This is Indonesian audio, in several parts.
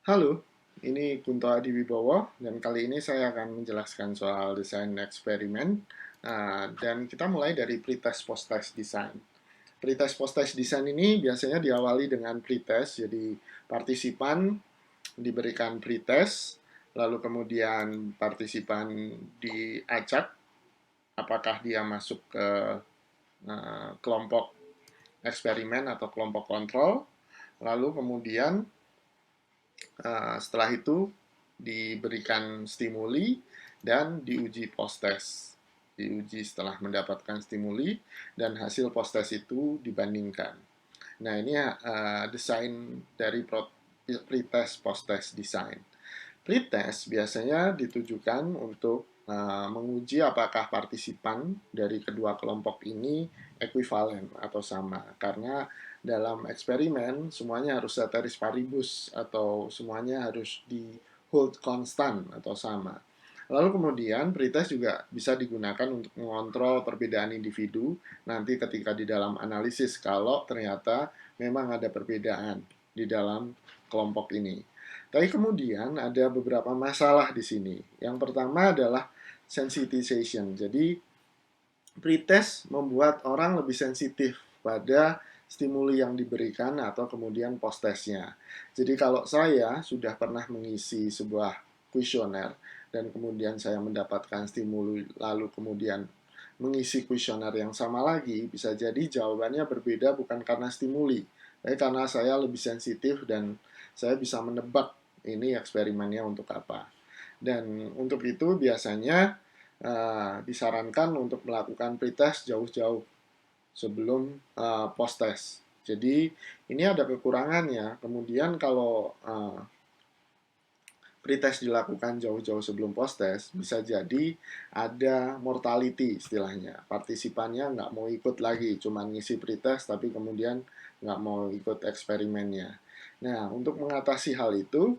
Halo, ini Kunto Adiwibowo dan kali ini saya akan menjelaskan soal desain eksperimen. Dan kita mulai dari pretest post-test design. Pretest post-test design ini biasanya diawali dengan pretest, jadi partisipan diberikan pretest, lalu kemudian partisipan diacak apakah dia masuk ke kelompok eksperimen atau kelompok kontrol, lalu kemudian setelah itu diberikan stimuli dan diuji post-test. Diuji setelah mendapatkan stimuli dan hasil post-test itu dibandingkan. Nah, ini desain dari pretest post-test design. Pretest biasanya ditujukan untuk menguji apakah partisipan dari kedua kelompok ini ekuivalen atau sama. Karena dalam eksperimen semuanya harus ceteris paribus atau semuanya harus di hold konstan atau sama. Lalu kemudian pretest juga bisa digunakan untuk mengontrol perbedaan individu nanti ketika di dalam analisis kalau ternyata memang ada perbedaan di dalam kelompok ini. Tapi kemudian ada beberapa masalah di sini. Yang pertama adalah sensitization. Jadi pretest membuat orang lebih sensitif pada stimuli yang diberikan atau kemudian post-testnya. Jadi kalau saya sudah pernah mengisi sebuah kuesioner dan kemudian saya mendapatkan stimuli lalu kemudian mengisi kuesioner yang sama lagi, bisa jadi jawabannya berbeda bukan karena stimuli, tapi karena saya lebih sensitif dan saya bisa menebak ini eksperimennya untuk apa. Dan untuk itu biasanya disarankan untuk melakukan pretest jauh-jauh sebelum post-test. Jadi ini ada kekurangannya. Kemudian kalau pretest dilakukan jauh-jauh sebelum post-test, bisa jadi ada mortality istilahnya. Partisipannya nggak mau ikut lagi, cuma ngisi pretest tapi kemudian nggak mau ikut eksperimennya. Nah, untuk mengatasi hal itu,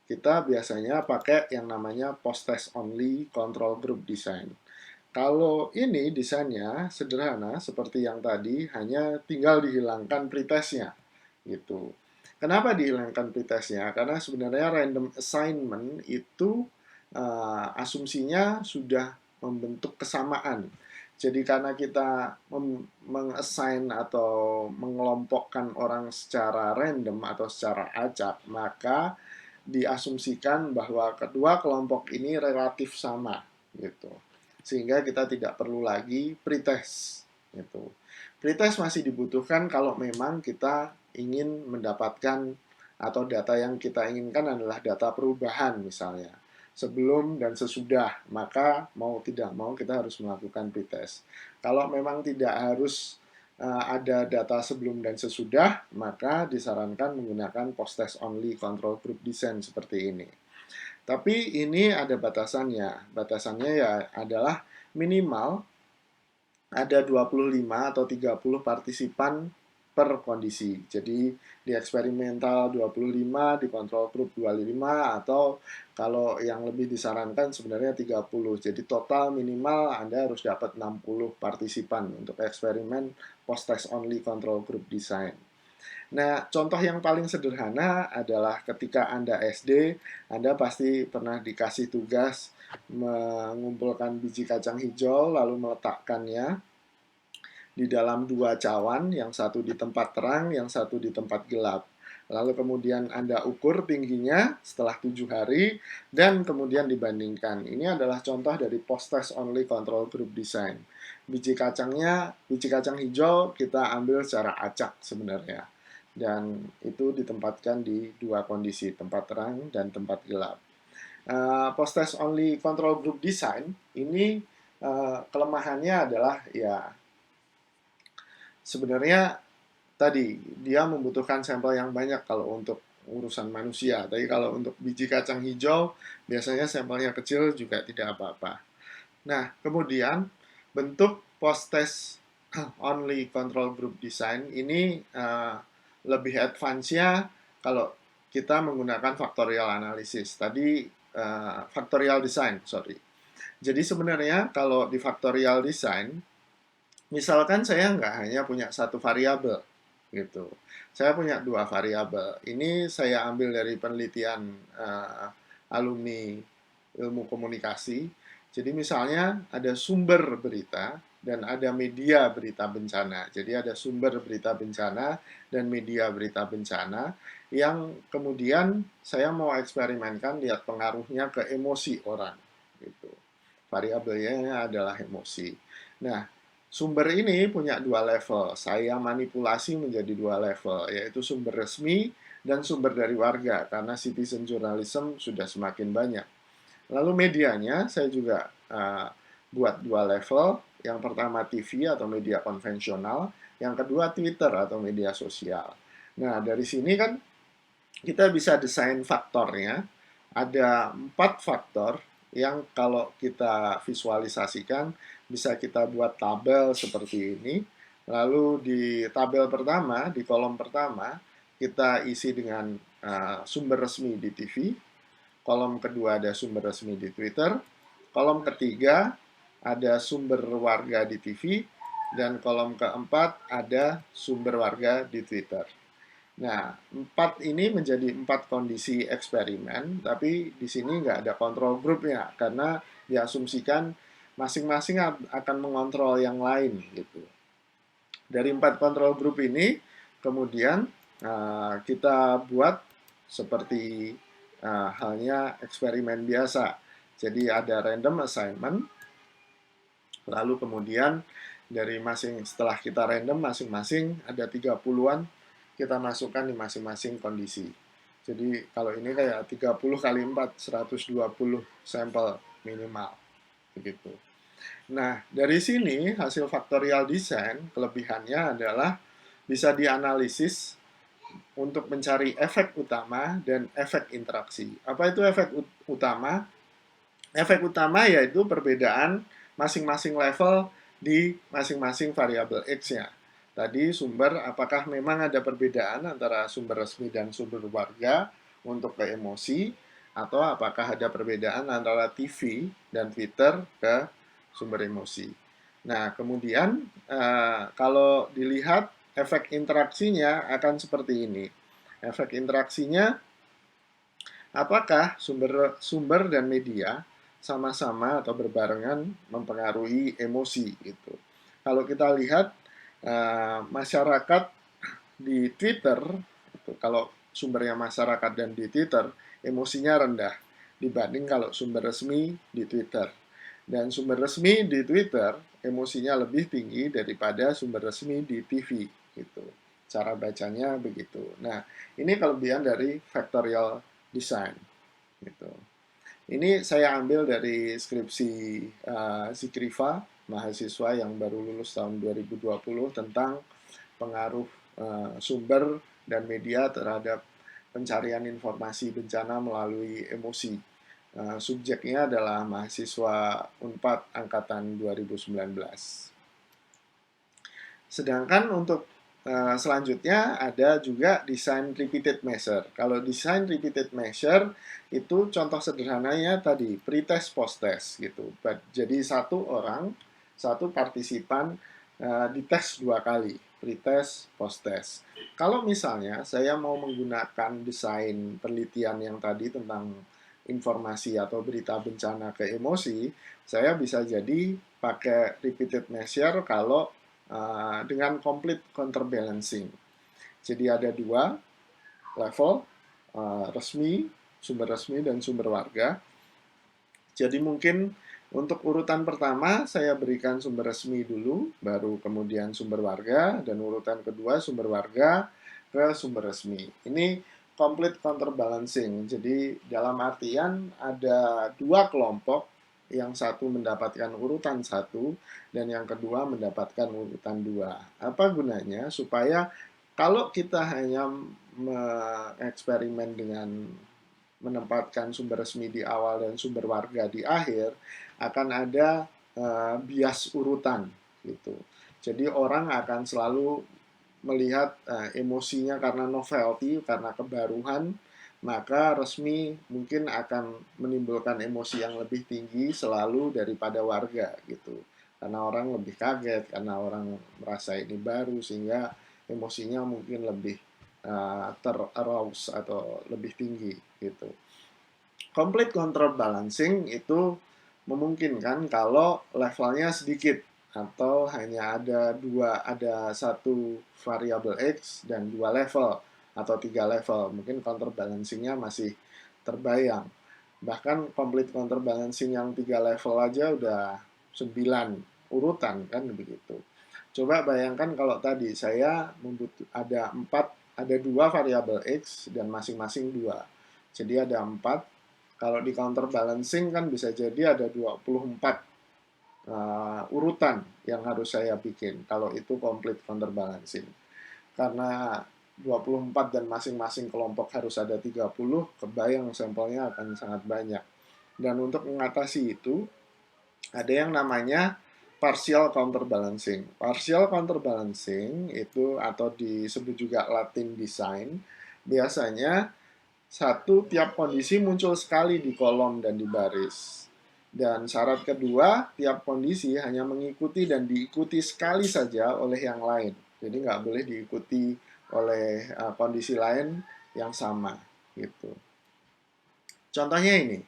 kita biasanya pakai yang namanya post-test only control group design. Kalau ini desainnya sederhana seperti yang tadi, hanya tinggal dihilangkan pretestnya gitu. Kenapa dihilangkan pretestnya? Karena sebenarnya random assignment itu asumsinya sudah membentuk kesamaan. Jadi karena kita mengassign atau mengelompokkan orang secara random atau secara acak, maka diasumsikan bahwa kedua kelompok ini relatif sama gitu. Sehingga kita tidak perlu lagi pretest gitu. Pretest masih dibutuhkan kalau memang kita ingin mendapatkan atau data yang kita inginkan adalah data perubahan misalnya sebelum dan sesudah, maka mau tidak mau kita harus melakukan pretest. Kalau memang tidak harus ada data sebelum dan sesudah, maka disarankan menggunakan post-test only control group design seperti ini. Tapi ini ada batasannya. Batasannya ya adalah minimal ada 25 atau 30 partisipan per kondisi. Jadi di eksperimental 25, di control group 25, atau kalau yang lebih disarankan sebenarnya 30. Jadi total minimal Anda harus dapat 60 partisipan untuk eksperimen post-test only control group design. Nah, contoh yang paling sederhana adalah ketika Anda SD, Anda pasti pernah dikasih tugas mengumpulkan biji kacang hijau lalu meletakkannya di dalam dua cawan, yang satu di tempat terang, yang satu di tempat gelap. Lalu kemudian Anda ukur tingginya setelah 7 hari, dan kemudian dibandingkan. Ini adalah contoh dari post-test only control group design. Biji kacangnya, biji kacang hijau kita ambil secara acak sebenarnya. Dan itu ditempatkan di dua kondisi, tempat terang dan tempat gelap. Post-test only control group design, ini kelemahannya adalah ya sebenarnya tadi dia membutuhkan sampel yang banyak kalau untuk urusan manusia. Tapi kalau untuk biji kacang hijau biasanya sampelnya kecil juga tidak apa-apa. Nah, kemudian bentuk post-test only control group design ini lebih advance-nya kalau kita menggunakan factorial analysis. Tadi factorial design, sorry. Jadi sebenarnya kalau di factorial design, misalkan saya nggak hanya punya satu variabel, gitu. Saya punya dua variabel. Ini saya ambil dari penelitian alumni ilmu komunikasi. Jadi misalnya ada sumber berita dan ada media berita bencana. Jadi ada sumber berita bencana dan media berita bencana yang kemudian saya mau eksperimenkan lihat pengaruhnya ke emosi orang gitu. Variabelnya adalah emosi. Nah, sumber ini punya dua level. Saya manipulasi menjadi dua level, yaitu sumber resmi dan sumber dari warga, karena citizen journalism sudah semakin banyak. Lalu medianya saya juga buat dua level. Yang pertama TV atau media konvensional, yang kedua Twitter atau media sosial. Nah, dari sini kan kita bisa desain faktornya. Ada 4 faktor yang kalau kita visualisasikan bisa kita buat tabel seperti ini. Lalu di tabel pertama, di kolom pertama, kita isi dengan sumber resmi di TV. Kolom kedua ada sumber resmi di Twitter. Kolom ketiga ada sumber warga di TV. Dan kolom keempat ada sumber warga di Twitter. Nah, 4 ini menjadi 4 kondisi eksperimen, tapi di sini nggak ada kontrol grupnya, karena diasumsikan masing-masing akan mengontrol yang lain gitu. Dari 4 kontrol grup ini, kemudian kita buat seperti halnya eksperimen biasa. Jadi ada random assignment, lalu kemudian setelah kita random masing-masing ada 30-an kita masukkan di masing-masing kondisi. Jadi kalau ini kayak 30 kali 4, 120 sampel minimal. Begitu. Nah, dari sini hasil faktorial design, kelebihannya adalah bisa dianalisis untuk mencari efek utama dan efek interaksi. Apa itu efek utama? Efek utama yaitu perbedaan masing-masing level di masing-masing variabel X-nya. Tadi sumber, apakah memang ada perbedaan antara sumber resmi dan sumber warga untuk ke emosi, atau apakah ada perbedaan antara TV dan Twitter ke sumber emosi. Nah, kemudian kalau dilihat efek interaksinya akan seperti ini. Efek interaksinya, apakah sumber dan media sama-sama atau berbarengan mempengaruhi emosi gitu. Kalau kita lihat masyarakat di Twitter, gitu, kalau sumbernya masyarakat dan di Twitter, emosinya rendah dibanding kalau sumber resmi di Twitter. Dan sumber resmi di Twitter emosinya lebih tinggi daripada sumber resmi di TV gitu. Cara bacanya begitu. Nah, ini kelebihan dari factorial design gitu. Ini saya ambil dari skripsi Zikrifa, mahasiswa yang baru lulus tahun 2020 tentang pengaruh sumber dan media terhadap pencarian informasi bencana melalui emosi. Subjeknya adalah mahasiswa Unpad angkatan 2019. Sedangkan untuk selanjutnya ada juga desain repeated measure. Kalau desain repeated measure itu contoh sederhananya tadi pretest post-test gitu. Jadi satu partisipan dites 2 kali, pretest post-test. Kalau misalnya saya mau menggunakan desain penelitian yang tadi tentang informasi atau berita bencana ke emosi, saya bisa jadi pakai repeated measure kalau dengan complete counterbalancing. Jadi ada dua level, resmi, sumber resmi, dan sumber warga. Jadi mungkin untuk urutan pertama saya berikan sumber resmi dulu, baru kemudian sumber warga, dan urutan kedua sumber warga ke sumber resmi. Ini complete counterbalancing. Jadi dalam artian ada dua kelompok, yang satu mendapatkan urutan 1 dan yang kedua mendapatkan urutan 2. Apa gunanya? Supaya kalau kita hanya mengeksperimen dengan menempatkan sumber resmi di awal dan sumber warga di akhir, akan ada bias urutan gitu. Jadi orang akan selalu melihat emosinya karena novelty, karena kebaruhan, maka resmi mungkin akan menimbulkan emosi yang lebih tinggi selalu daripada warga gitu. Karena orang lebih kaget, karena orang merasa ini baru, sehingga emosinya mungkin lebih ter-arouse atau lebih tinggi gitu. Complete control balancing itu memungkinkan kalau levelnya sedikit atau hanya ada satu variabel X dan dua level atau tiga level. Mungkin counterbalancingnya masih terbayang. Bahkan complete counterbalancing yang tiga level aja udah 9 urutan kan begitu. Coba bayangkan kalau tadi saya ada dua variabel X dan masing-masing dua. Jadi ada 4. Kalau di counterbalancing kan bisa jadi ada 24 urutan yang harus saya bikin kalau itu complete counterbalancing. Karena 24 dan masing-masing kelompok harus ada 30, kebayang sampelnya akan sangat banyak. Dan untuk mengatasi itu, ada yang namanya partial counterbalancing. Partial counterbalancing itu atau disebut juga Latin design, biasanya tiap kondisi muncul sekali di kolom dan di baris. Dan syarat kedua, tiap kondisi hanya mengikuti dan diikuti sekali saja oleh yang lain. Jadi nggak boleh diikuti oleh kondisi lain yang sama. Gitu. Contohnya ini.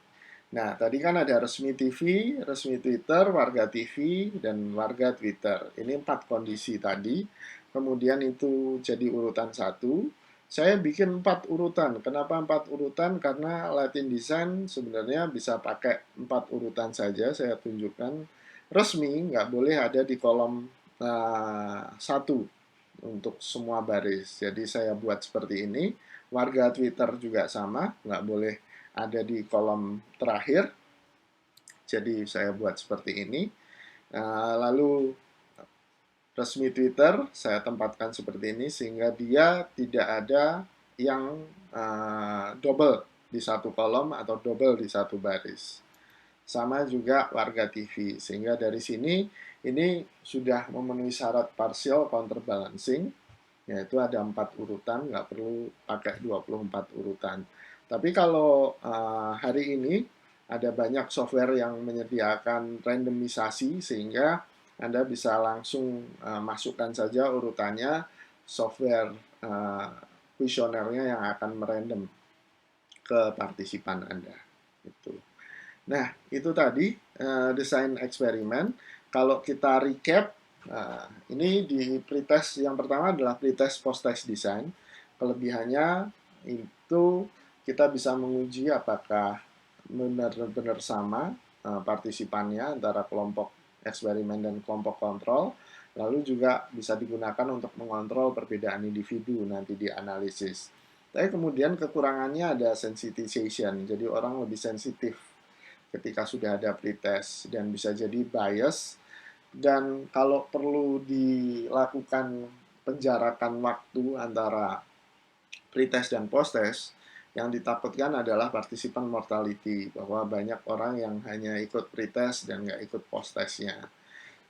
Nah, tadi kan ada resmi TV, resmi Twitter, warga TV, dan warga Twitter. Ini 4 kondisi tadi. Kemudian itu jadi urutan 1. Saya bikin 4 urutan. Kenapa 4 urutan? Karena Latin Design sebenarnya bisa pakai 4 urutan saja. Saya tunjukkan. Resmi nggak boleh ada di kolom 1 untuk semua baris. Jadi saya buat seperti ini. Warga Twitter juga sama, nggak boleh ada di kolom terakhir. Jadi saya buat seperti ini. Lalu resmi Twitter saya tempatkan seperti ini sehingga dia tidak ada yang double di satu kolom atau double di satu baris. Sama juga warga TV, sehingga dari sini ini sudah memenuhi syarat partial counterbalancing, yaitu ada 4 urutan, nggak perlu pakai 24 urutan. Tapi kalau hari ini ada banyak software yang menyediakan randomisasi sehingga Anda bisa langsung masukkan saja urutannya, software kuesionernya yang akan merandom ke partisipan Anda. Itu. Nah, itu tadi desain eksperimen. Kalau kita recap, ini di pretest yang pertama adalah pretest post-test design. Kelebihannya itu kita bisa menguji apakah benar-benar sama partisipannya antara kelompok eksperimen dan kelompok kontrol. Lalu juga bisa digunakan untuk mengontrol perbedaan individu nanti di analisis. Tapi kemudian kekurangannya ada sensitization, jadi orang lebih sensitif ketika sudah ada pretest dan bisa jadi bias. Dan kalau perlu dilakukan penjarakan waktu antara pretest dan posttest, yang ditakutkan adalah partisipan mortality, bahwa banyak orang yang hanya ikut pretest dan nggak ikut posttestnya.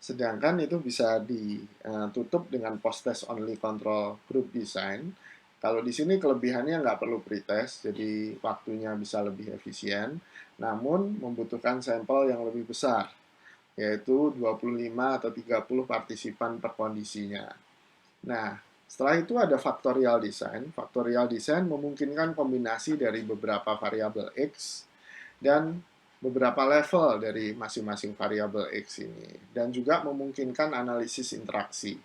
Sedangkan itu bisa ditutup dengan post-test only control group design. Kalau di sini kelebihannya nggak perlu pretest, jadi waktunya bisa lebih efisien, namun membutuhkan sampel yang lebih besar, yaitu 25 atau 30 partisipan per kondisinya. Nah, setelah itu ada factorial design. Factorial design memungkinkan kombinasi dari beberapa variabel X dan beberapa level dari masing-masing variabel X ini, dan juga memungkinkan analisis interaksi.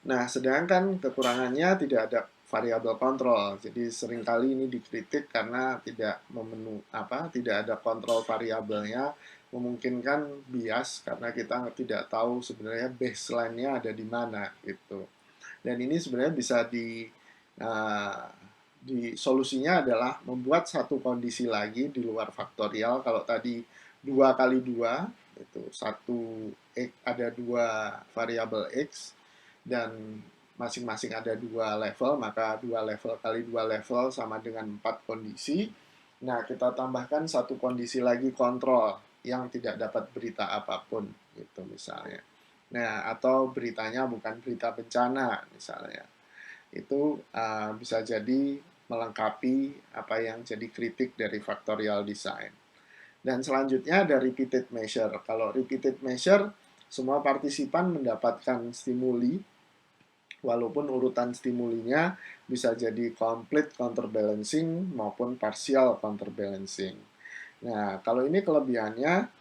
Nah, sedangkan kekurangannya tidak ada variabel kontrol. Jadi seringkali ini dikritik karena tidak ada kontrol variabelnya, memungkinkan bias karena kita tidak tahu sebenarnya baseline-nya ada di mana gitu. Dan ini sebenarnya bisa solusinya adalah membuat satu kondisi lagi di luar faktorial. Kalau tadi 2 kali 2 itu ada 2 variabel X dan masing-masing ada 2 level, maka 2 level kali 2 level sama dengan 4 kondisi. Nah, kita tambahkan satu kondisi lagi kontrol yang tidak dapat berita apapun gitu misalnya. Nah, atau beritanya bukan berita bencana misalnya. Itu bisa jadi melengkapi apa yang jadi kritik dari factorial design. Dan selanjutnya ada repeated measure. Kalau repeated measure, semua partisipan mendapatkan stimuli walaupun urutan stimulinya bisa jadi complete counterbalancing maupun partial counterbalancing. Nah, kalau ini kelebihannya,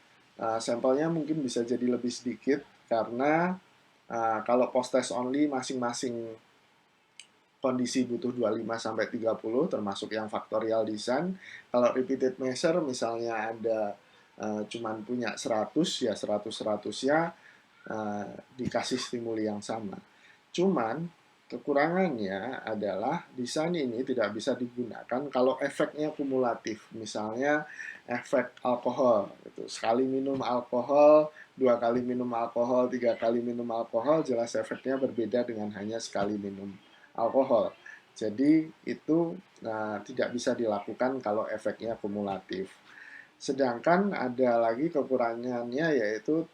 sampelnya mungkin bisa jadi lebih sedikit karena kalau post-test only masing-masing kondisi butuh 25 sampai 30 termasuk yang faktorial design. Kalau repeated measure misalnya ada cuman punya 100 ya 100 ya dikasih stimuli yang sama. Cuman kekurangannya adalah desain ini tidak bisa digunakan kalau efeknya kumulatif. Misalnya efek alkohol, gitu. Sekali minum alkohol, 2 kali minum alkohol, 3 kali minum alkohol, jelas efeknya berbeda dengan hanya sekali minum alkohol. Jadi itu tidak bisa dilakukan kalau efeknya kumulatif. Sedangkan ada lagi kekurangannya yaitu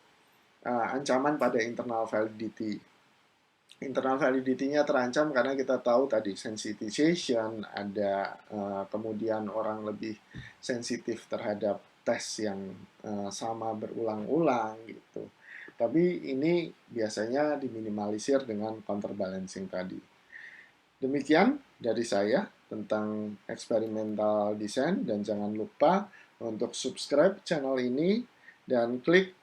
ancaman pada internal validity. Internal validity-nya terancam karena kita tahu tadi sensitization, ada kemudian orang lebih sensitif terhadap tes yang sama berulang-ulang gitu. Tapi ini biasanya diminimalisir dengan counterbalancing tadi. Demikian dari saya tentang eksperimental design dan jangan lupa untuk subscribe channel ini dan klik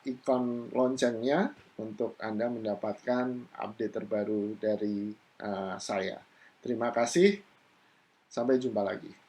ikon loncengnya untuk Anda mendapatkan update terbaru dari saya. Terima kasih, sampai jumpa lagi.